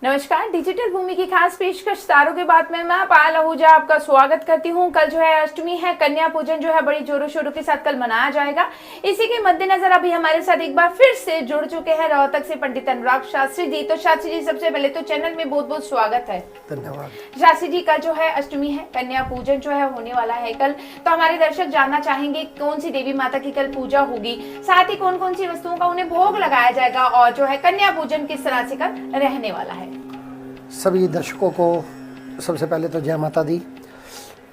नमस्कार, डिजिटल भूमि की खास पेशकश तारों के बाद में मैं पायल आहूजा आपका स्वागत करती हूं। कल जो है अष्टमी है, कन्या पूजन जो है बड़ी जोरों शोरों के साथ कल मनाया जाएगा। इसी के मद्देनजर अभी हमारे साथ एक बार फिर से जुड़ चुके हैं रोहतक से पंडित अनुराग शास्त्री जी। तो शास्त्री जी, सबसे पहले तो चैनल में बहुत बहुत स्वागत है। धन्यवाद। शास्त्री जी, कल जो है अष्टमी है, कन्या पूजन जो है होने वाला है कल, तो हमारे दर्शक जानना चाहेंगे कौन सी देवी माता की कल पूजा होगी, साथ ही कौन कौन सी वस्तुओं का उन्हें भोग लगाया जाएगा और जो है कन्या पूजन किस तरह से कल रहने वाला है। सभी दर्शकों को सबसे पहले तो जय माता दी।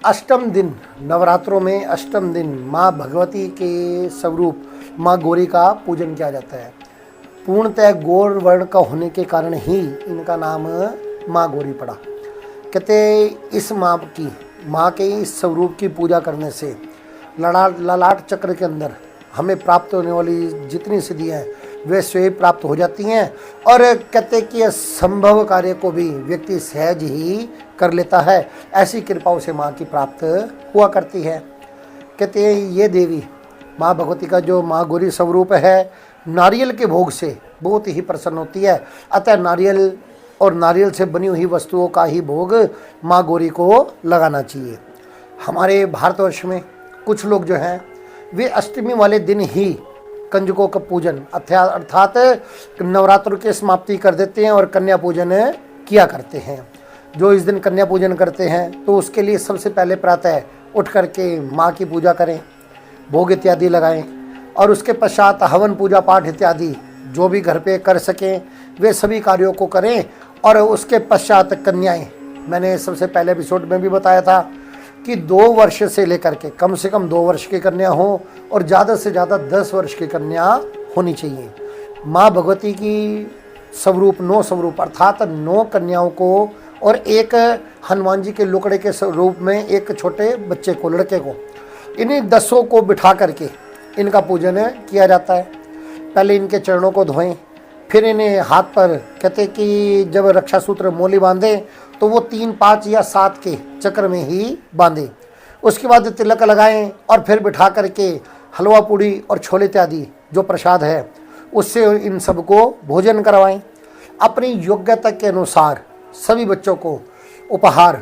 अष्टम दिन, नवरात्रों में अष्टम दिन माँ भगवती के स्वरूप माँ गौरी का पूजन किया जाता है। पूर्णतः गौर वर्ण का होने के कारण ही इनका नाम माँ गौरी पड़ा। कहते इस माँ के इस स्वरूप की पूजा करने से ललाट चक्र के अंदर हमें प्राप्त होने वाली जितनी सिद्धियाँ हैं वे स्वयं प्राप्त हो जाती हैं। और कहते कि असंभव कार्य को भी व्यक्ति सहज ही कर लेता है। ऐसी कृपाओं से माँ की प्राप्त हुआ करती है। कहते हैं ये देवी माँ भगवती का जो माँ गौरी स्वरूप है, नारियल के भोग से बहुत ही प्रसन्न होती है। अतः नारियल और नारियल से बनी हुई वस्तुओं का ही भोग माँ गौरी को लगाना चाहिए। हमारे भारतवर्ष में कुछ लोग जो हैं वे अष्टमी वाले दिन ही कंजकों का पूजन अर्थात नवरात्र की समाप्ति कर देते हैं और कन्या पूजन किया करते हैं। जो इस दिन कन्या पूजन करते हैं तो उसके लिए सबसे पहले प्रातः उठ करके माँ की पूजा करें, भोग इत्यादि लगाएं और उसके पश्चात हवन पूजा पाठ इत्यादि जो भी घर पे कर सकें वे सभी कार्यों को करें। और उसके पश्चात कन्याएं, मैंने सबसे पहले एपिसोड में भी बताया था कि 2 वर्ष से लेकर के कम से कम 2 वर्ष की कन्या हो और ज़्यादा से ज़्यादा 10 वर्ष की कन्या होनी चाहिए। माँ भगवती की स्वरूप 9 स्वरूप अर्थात 9 कन्याओं को और एक हनुमान जी के लुकड़े के स्वरूप में एक छोटे बच्चे को, लड़के को, इन्हीं 10 को बिठा करके इनका पूजन किया जाता है। पहले इनके चरणों को धोएं, फिर इन्हें हाथ पर, कहते कि जब रक्षा सूत्र मोली बांधें तो वो 3, 5 या 7 के चक्र में ही बांधें। उसके बाद तिलक लगाएं और फिर बिठा करके हलवा पूड़ी और छोले इत्यादि जो प्रसाद है उससे इन सबको भोजन करवाएं। अपनी योग्यता के अनुसार सभी बच्चों को उपहार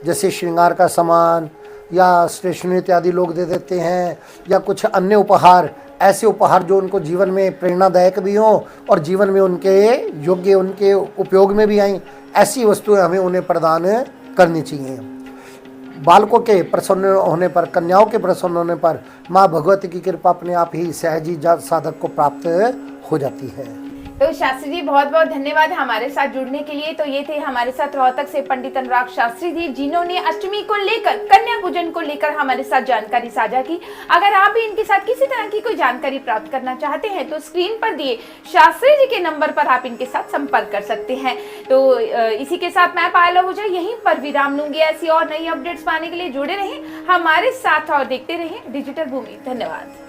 जैसे श्रृंगार का सामान या स्टेशनरी इत्यादि लोग दे देते हैं या कुछ अन्य उपहार, ऐसे उपहार जो उनको जीवन में प्रेरणादायक भी हों और जीवन में उनके योग्य, उनके उपयोग में भी आएँ, ऐसी वस्तुएं हमें उन्हें प्रदान करनी चाहिए। बालकों के प्रसन्न होने पर, कन्याओं के प्रसन्न होने पर माँ भगवती की कृपा अपने आप ही सहज ही साधक को प्राप्त हो जाती है। तो शास्त्री जी, बहुत बहुत धन्यवाद हमारे साथ जुड़ने के लिए। तो ये थे हमारे साथ रोहतक से पंडित अनुराग शास्त्री जी, जिन्होंने अष्टमी को लेकर, कन्या पूजन को लेकर हमारे साथ जानकारी साझा की। अगर आप भी इनके साथ किसी तरह की कोई जानकारी प्राप्त करना चाहते हैं तो स्क्रीन पर दिए शास्त्री जी के नंबर पर आप इनके साथ संपर्क कर सकते हैं। तो इसी के साथ मैं पायल आहूजा यहीं पर विराम लूंगी। ऐसी और नई अपडेट्स पाने के लिए जुड़े रहें हमारे साथ और देखते रहें डिजिटल भूमि। धन्यवाद।